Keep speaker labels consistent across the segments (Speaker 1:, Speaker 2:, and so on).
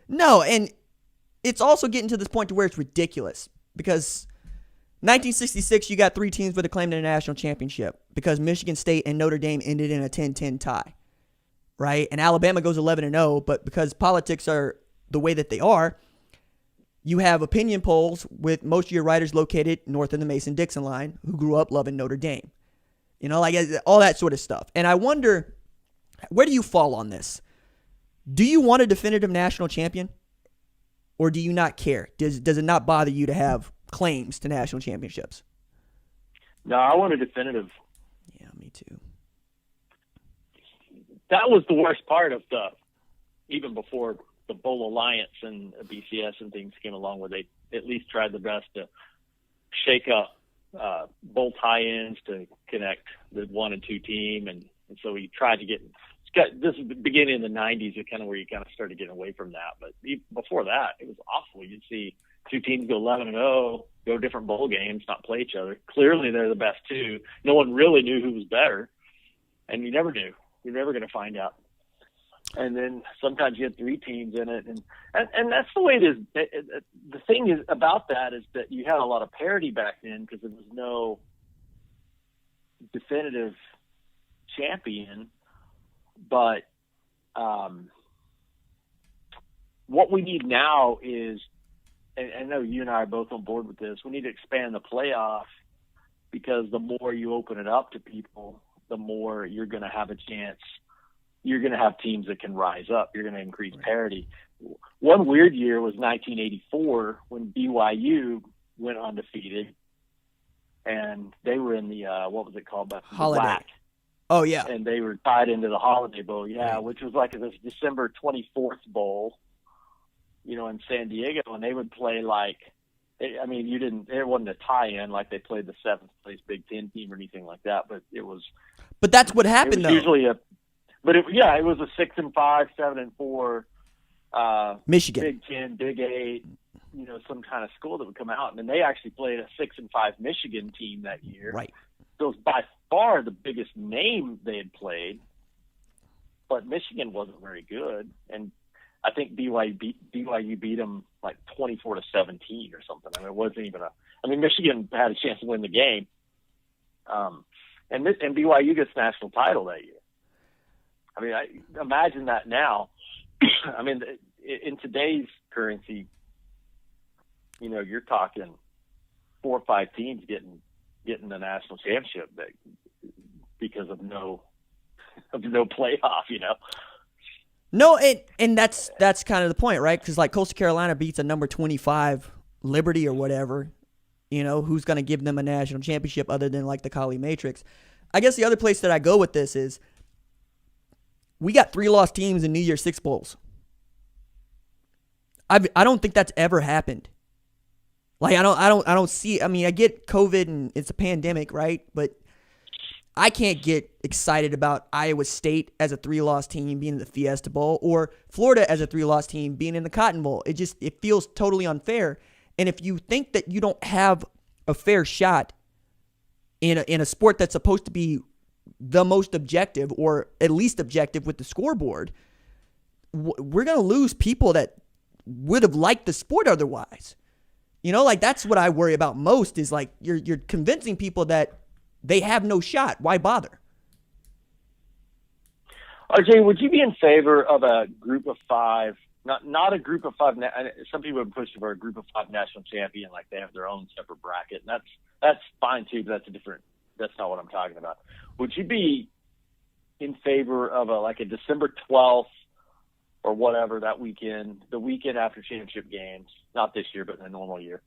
Speaker 1: No, and it's also getting to this point to where it's ridiculous because 1966, you got three teams with a claim to the national championship because Michigan State and Notre Dame ended in a 10-10 tie, right? And Alabama goes 11-0, but because politics are the way that they are, you have opinion polls with most of your writers located north of the Mason-Dixon line who grew up loving Notre Dame. You know, like all that sort of stuff. And I wonder, where do you fall on this? Do you want a definitive national champion? Or do you not care? Does it not bother you to have claims to national championships?
Speaker 2: No, I want a definitive.
Speaker 1: Yeah, me too.
Speaker 2: That was the worst part of even before the Bowl Alliance and BCS and things came along, where they at least tried the best to shake up bowl tie-ins to connect the 1 and 2 team. And so he tried to this is the beginning of the 90s, kind of where you kind of started getting away from that. But before that, it was awful. You'd see two teams go 11-0, go different bowl games, not play each other. Clearly, they're the best two. No one really knew who was better, and you never knew. You're never going to find out. And then sometimes you had 3 teams in it, and that's the way it is. The thing is about that is that you had a lot of parity back then because there was no definitive champion. But what we need now is, and I know you and I are both on board with this, we need to expand the playoff, because the more you open it up to people, the more you're going to have a chance. You're going to have teams that can rise up. You're going to increase parity. One weird year was 1984 when BYU went undefeated, and they were in the what was it called? The
Speaker 1: Holiday.
Speaker 2: WAC.
Speaker 1: Oh, yeah.
Speaker 2: And they were tied into the Holiday Bowl, which was like this December 24th bowl, in San Diego, and they would play it wasn't a tie-in like they played the 7th place Big Ten team or anything like that, but it was.
Speaker 1: But that's what happened, though.
Speaker 2: Usually it was a 6-5, 7-4,
Speaker 1: Michigan,
Speaker 2: Big Ten, Big 8, some kind of school that would come out, and then they actually played a 6-5 Michigan team that year.
Speaker 1: Right.
Speaker 2: So it was by far the biggest name they had played, but Michigan wasn't very good, and I think BYU beat them like 24-17 or something. I mean, it wasn't even Michigan had a chance to win the game, and BYU gets national title that year. I mean, imagine that now. I mean, in today's currency, you're talking 4 or 5 teams getting the national championship because of no playoff,
Speaker 1: No, and that's kind of the point, right? Because like Coastal Carolina beats a number 25 Liberty or whatever, who's going to give them a national championship other than like the Kali Matrix. I guess the other place that I go with this is we got 3 lost teams in New Year's Six bowls. I don't think that's ever happened. Like I don't see. I mean, I get COVID and it's a pandemic, right? But I can't get excited about Iowa State as a 3-loss team being in the Fiesta Bowl or Florida as a 3-loss team being in the Cotton Bowl. It feels totally unfair. And if you think that you don't have a fair shot in a sport that's supposed to be the most objective or at least objective with the scoreboard, we're going to lose people that would have liked the sport otherwise. Like that's what I worry about most is like you're convincing people that they have no shot. Why bother?
Speaker 2: RJ, would you be in favor of a group of 5, not a group of 5? Some people would push for a group of 5 national champion, like they have their own separate bracket, and that's fine too. But that's not what I'm talking about. Would you be in favor of a December 12th or whatever that weekend, the weekend after championship games, not this year, but in a normal year,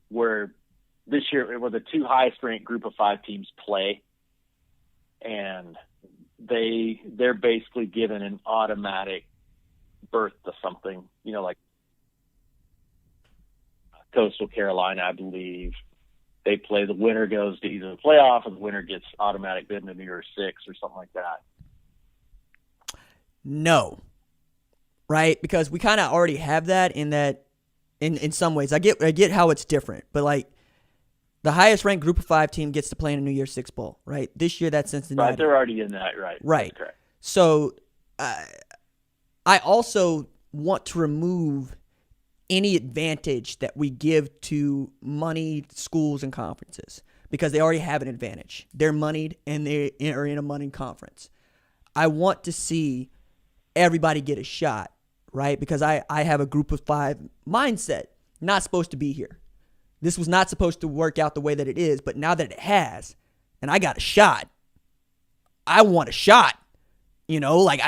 Speaker 2: where this year where the 2 highest ranked group of 5 teams play, and they're basically given an automatic berth to something, like Coastal Carolina, I believe. They play, the winner goes to either the playoff or the winner gets automatic bid in the New Year's Six or something like that.
Speaker 1: No. Right? Because we kind of already have that in some ways. I get how it's different, but like the highest ranked group of 5 team gets to play in a New Year's Six bowl, right? This year that's Cincinnati.
Speaker 2: Right, they're already in that, right?
Speaker 1: Right.
Speaker 2: Correct.
Speaker 1: So I also want to remove any advantage that we give to moneyed schools and conferences because they already have an advantage. They're moneyed and they are in a moneyed conference. I want to see everybody get a shot, right? Because I have a group of 5 mindset. Not supposed to be here. This was not supposed to work out the way that it is, but now that it has, and I got a shot, I want a shot. Like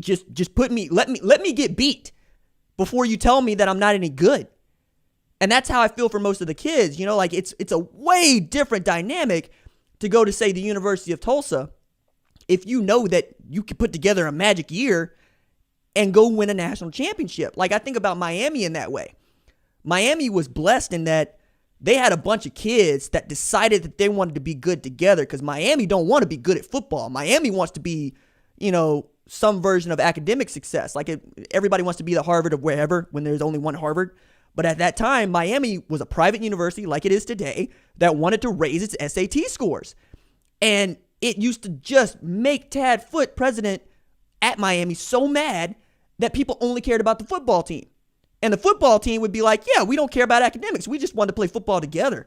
Speaker 1: just put me, let me get beat before you tell me that I'm not any good. And that's how I feel for most of the kids. Like it's a way different dynamic to go to, say, the University of Tulsa if you know that you can put together a magic year and go win a national championship. Like I think about Miami in that way. Miami was blessed in that they had a bunch of kids that decided that they wanted to be good together because Miami don't want to be good at football. Miami wants to be, some version of academic success. Like everybody wants to be the Harvard of wherever when there's only one Harvard. But at that time, Miami was a private university like it is today that wanted to raise its SAT scores. And it used to just make Tad Foote, president at Miami, so mad that people only cared about the football team. And the football team would be like, yeah, we don't care about academics. We just want to play football together.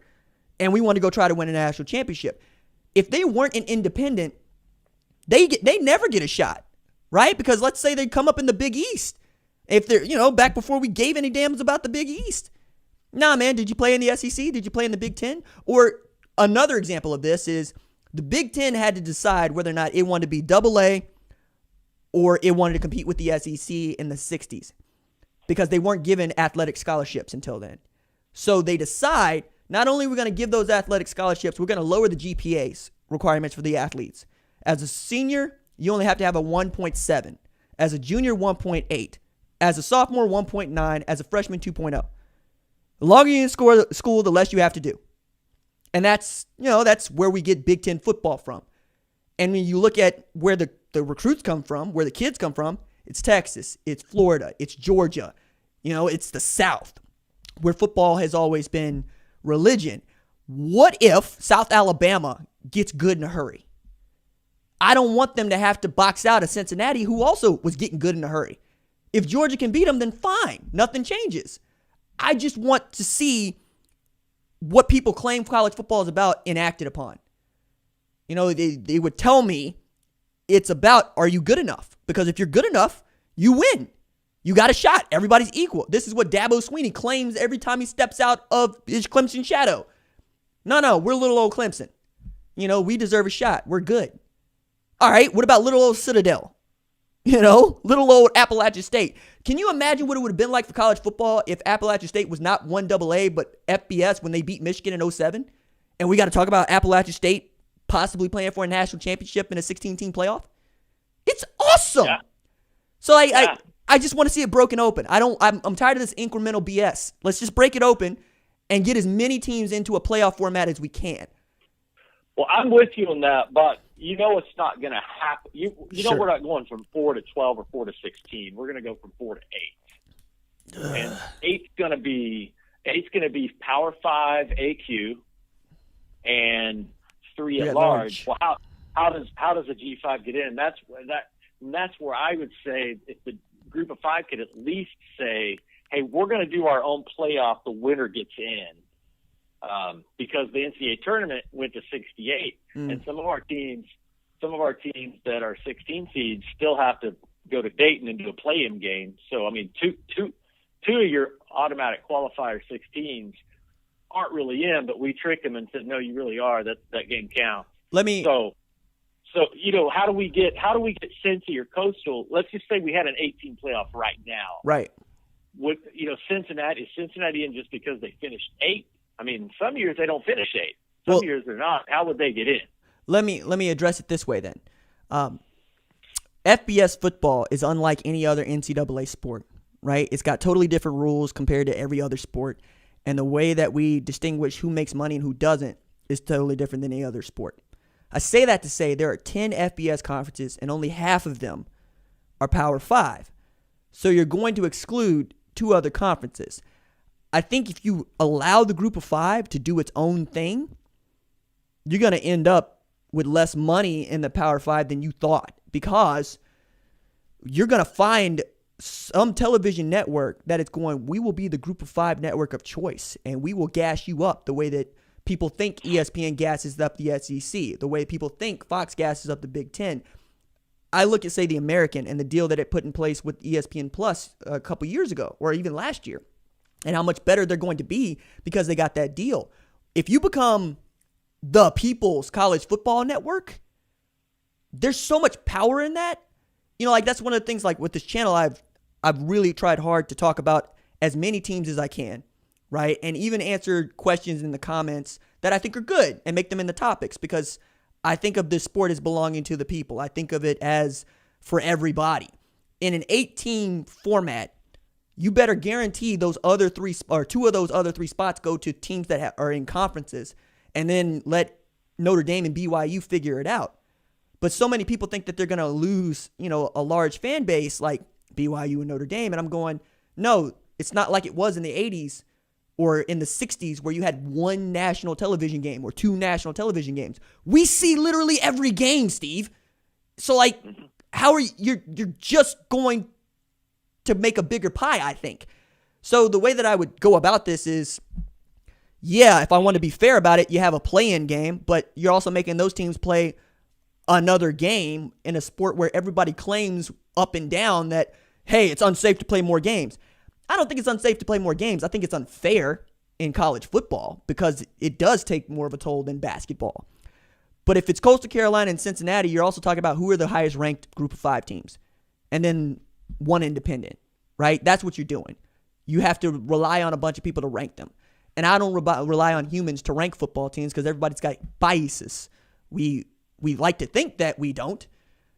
Speaker 1: And we want to go try to win a national championship. If they weren't an independent, they never get a shot, right? Because let's say they come up in the Big East. If they're, back before we gave any damns about the Big East. Nah, man, did you play in the SEC? Did you play in the Big Ten? Or another example of this is the Big Ten had to decide whether or not it wanted to be AA or it wanted to compete with the SEC in the 60s. Because they weren't given athletic scholarships until then. So they decide, not only are we going to give those athletic scholarships, we're going to lower the GPAs requirements for the athletes. As a senior, you only have to have a 1.7. As a junior, 1.8. As a sophomore, 1.9. As a freshman, 2.0. The longer you score school, the less you have to do. And that's where we get Big Ten football from. And when you look at where the recruits come from, where the kids come from, it's Texas, it's Florida, it's Georgia, it's the South, where football has always been religion. What if South Alabama gets good in a hurry? I don't want them to have to box out a Cincinnati who also was getting good in a hurry. If Georgia can beat them, then fine. Nothing changes. I just want to see what people claim college football is about enacted upon. They would tell me it's about, are you good enough? Because if you're good enough, you win. You got a shot. Everybody's equal. This is what Dabo Swinney claims every time he steps out of his Clemson shadow. No, we're little old Clemson. We deserve a shot. We're good. All right, what about little old Citadel? Little old Appalachian State. Can you imagine what it would have been like for college football if Appalachian State was not 1AA but FBS when they beat Michigan in 07? And we got to talk about Appalachian State possibly playing for a national championship in a 16-team playoff? It's awesome. Yeah. So I just want to see it broken open. I'm tired of this incremental BS. Let's just break it open and get as many teams into a playoff format as we can.
Speaker 2: Well, I'm with you on that, but it's not going to happen. Sure. We're not going from 4 to 12 or 4 to 16. We're going to go from 4 to 8. And 8's going to be Power 5 AQ and 3 at large. Well, how does a G5 get in? That's where I would say if the group of 5 could at least say, hey, we're going to do our own playoff. The winner gets in. Because the NCAA tournament went to 68, and some of our teams that are 16 seeds still have to go to Dayton and do a play-in game. So I mean, two of your automatic qualifier 16s aren't really in, but we tricked them and said, no, you really are. That game counts. So how do we get Cincy or Coastal? Let's just say we had an 18 playoff right now.
Speaker 1: Right.
Speaker 2: With Cincinnati, is Cincinnati in just because they finished 8th? I mean, some years they don't finish 8th. Some years they're not. How would they get in?
Speaker 1: Let me address it this way then. FBS football is unlike any other NCAA sport, right? It's got totally different rules compared to every other sport. And the way that we distinguish who makes money and who doesn't is totally different than any other sport. I say that to say there are 10 FBS conferences and only half of them are Power 5. So you're going to exclude 2 other conferences. I think if you allow the group of 5 to do its own thing, you're going to end up with less money in the Power 5 than you thought, because you're going to find some television network that is going, we will be the group of 5 network of choice, and we will gas you up the way that people think ESPN gasses up the SEC, the way people think Fox gasses up the Big Ten. I look at, say, the American and the deal that it put in place with ESPN Plus a couple years ago, or even last year, and how much better they're going to be because they got that deal. If you become the people's college football network, there's so much power in that. You know, like that's one of the things, like with this channel, I've really tried hard to talk about as many teams as I can, right? And even answer questions in the comments that I think are good and make them in the topics, because I think of this sport as belonging to the people. I think of it as for everybody. In an 8-team format, you better guarantee those other 3 or 2 of those other 3 spots go to teams that are in conferences, and then let Notre Dame and BYU figure it out. But so many people think that they're going to lose, you know, a large fan base like BYU and Notre Dame. And I'm going, no, it's not like it was in the 80s or in the 60s where you had 1 national television game or 2 national television games. We see literally every game, Steve. So, like, how are you're just going to make a bigger pie, I think. So the way that I would go about this is, yeah, if I want to be fair about it, you have a play-in game, but you're also making those teams play another game in a sport where everybody claims up and down that, hey, it's unsafe to play more games. I don't think it's unsafe to play more games. I think it's unfair in college football because it does take more of a toll than basketball. But if it's Coastal Carolina and Cincinnati, you're also talking about who are the highest ranked group of 5 teams. And then 1 independent, right? That's what you're doing. You have to rely on a bunch of people to rank them. And I don't rely on humans to rank football teams because everybody's got biases. We like to think that we don't.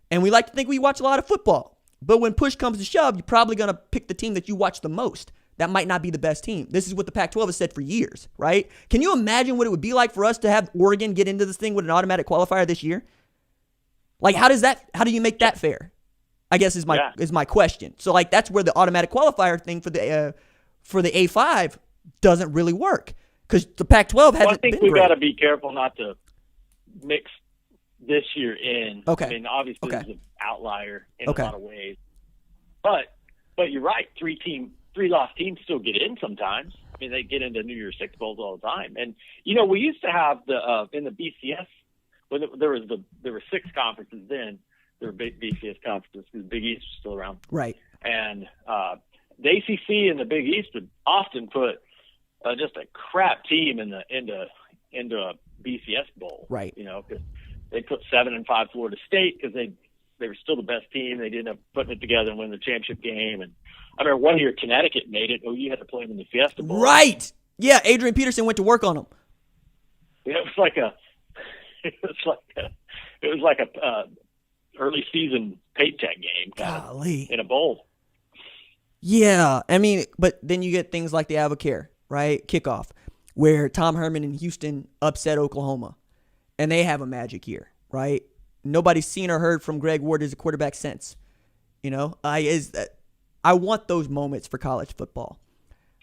Speaker 1: And we like to think we watch a lot of football. But when push comes to shove, you're probably going to pick the team that you watch the most. That might not be the best team. This is what the Pac-12 has said for years, right? Can you imagine what it would be like for us to have Oregon get into this thing with an automatic qualifier this year? Like, how do you make that fair? I guess is my question. So, like, that's where the automatic qualifier thing for the A5 doesn't really work because the Pac-12 hasn't been great.
Speaker 2: I think we got to be careful not to mix this year in.
Speaker 1: Okay.
Speaker 2: I mean, obviously it's an outlier in a lot of ways. But you're right. 3-loss teams still get in sometimes. I mean, they get into New Year's Six Bowls all the time. And, you know, we used to have in the BCS, when there were 6 conferences then, there were big BCS conferences because Big East was still around.
Speaker 1: Right.
Speaker 2: And the ACC and the Big East would often put just a crap team into a BCS bowl.
Speaker 1: Right.
Speaker 2: You know, because they put 7-5 Florida State because they were still the best team. They didn't end up putting it together and win the championship game. And I remember one year Connecticut made it. You had to play them in the Fiesta Bowl.
Speaker 1: Right. Yeah, Adrian Peterson went to work on them.
Speaker 2: Yeah, it was like a early season paycheck game.
Speaker 1: Golly.
Speaker 2: In a bowl.
Speaker 1: Yeah, I mean, but then you get things like the Avocare, right? Kickoff, where Tom Herman and Houston upset Oklahoma, and they have a magic year, right? Nobody's seen or heard from Greg Ward as a quarterback since. You know, I want those moments for college football.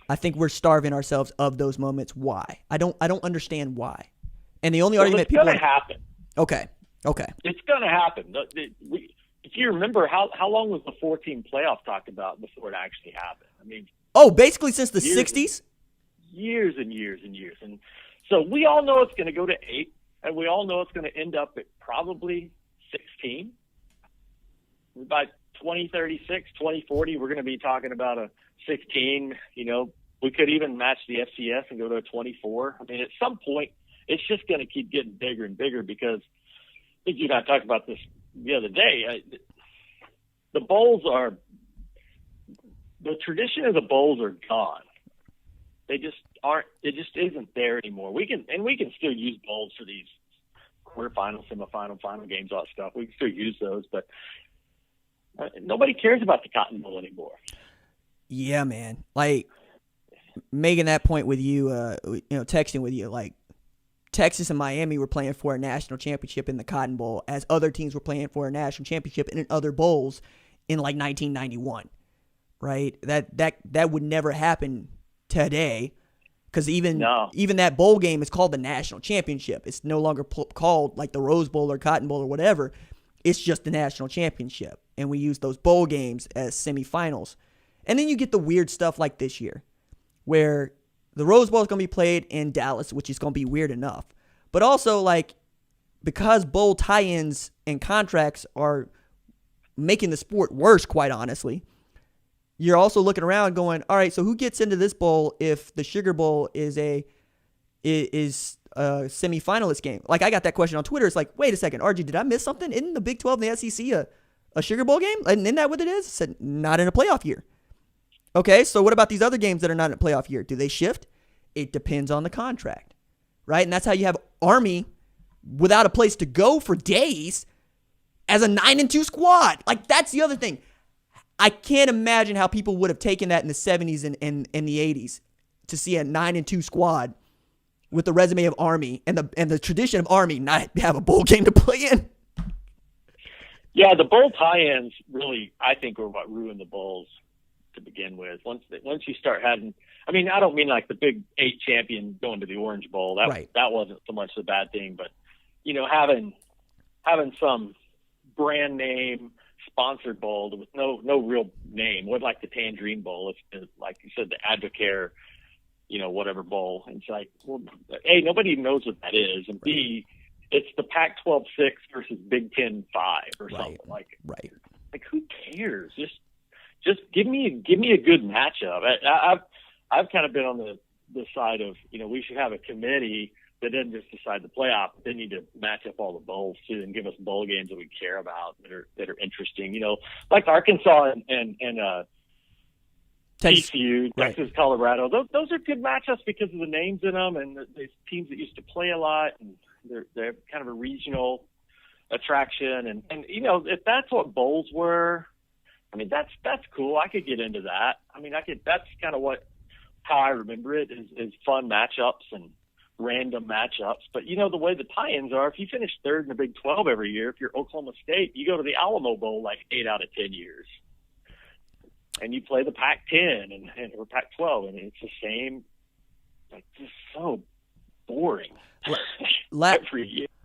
Speaker 1: I think we're starving ourselves of those moments. Why? I don't understand why. And the only argument
Speaker 2: it's going to happen.
Speaker 1: Okay.
Speaker 2: It's going to happen. If you remember, how long was the 4-team playoff talked about before it actually happened? I mean,
Speaker 1: basically since the 60s?
Speaker 2: Years and years and years. And so we all know it's going to go to 8, and we all know it's going to end up at probably 16. By 2036, 2040, we're going to be talking about a 16. You know, we could even match the FCS and go to a 24. I mean, at some point, it's just going to keep getting bigger and bigger because I think you and I talked about this the other day. The bowls are – the tradition of the bowls are gone. They just aren't – it just isn't there anymore. We can still use bowls for these quarterfinal, semifinal, final games, all that stuff. We can still use those, but nobody cares about the Cotton Bowl anymore.
Speaker 1: Yeah, man. Like, making that point with you, texting with you, like, Texas and Miami were playing for a national championship in the Cotton Bowl as other teams were playing for a national championship in other bowls in like 1991, right? That would never happen today because even that bowl game is called the national championship. It's no longer called like the Rose Bowl or Cotton Bowl or whatever. It's just the national championship, and we use those bowl games as semifinals. And then you get the weird stuff like this year, where the Rose Bowl is going to be played in Dallas, which is going to be weird enough. But also, like, because bowl tie-ins and contracts are making the sport worse, quite honestly, you're also looking around going, all right, so who gets into this bowl if the Sugar Bowl is a semifinalist game? Like, I got that question on Twitter. It's like, wait a second, RG, did I miss something? Isn't the Big 12 and the SEC a Sugar Bowl game? And isn't that what it is? I said, not in a playoff year. Okay, so what about these other games that are not in a playoff year? Do they shift? It depends on the contract, right? And that's how you have Army without a place to go for days as a 9-2 squad. Like, that's the other thing. I can't imagine how people would have taken that in the 70s and the 80s to see a 9-2 squad with the resume of Army and the tradition of Army not have a bowl game to play in.
Speaker 2: Yeah, the bowl tie-ins really, I think, were what ruined the bowls to begin with. Once you start having, I mean, I don't mean like the Big 8 champion going to the Orange Bowl. That wasn't so much the bad thing, but you know, having some brand name sponsored bowl with no real name, what like the Tangerine Bowl, if like you said, the Advocare, you know, whatever bowl. And it's like, well, A, nobody knows what that is, and B, it's the Pac-12 6 versus Big 10 5 or something like.
Speaker 1: Right.
Speaker 2: Like, who cares? Just give me a good matchup. I've kind of been on the side of, you know, we should have a committee that doesn't just decide the playoff. They need to match up all the bowls too and give us bowl games that we care about that are interesting. You know, like Arkansas and TCU, Texas, Colorado. Those are good matchups because of the names in them and the teams that used to play a lot, and they're kind of a regional attraction. And you know, if that's what bowls were, I mean, that's cool. I could get into that. I mean, that's kind of how I remember it is fun matchups and random matchups. But you know, the way the tie-ins are, if you finish third in the Big 12 every year, if you're Oklahoma State, you go to the Alamo Bowl like 8 out of 10 years. And you play the Pac-10 or Pac-12, and it's the same, like, just so boring every year.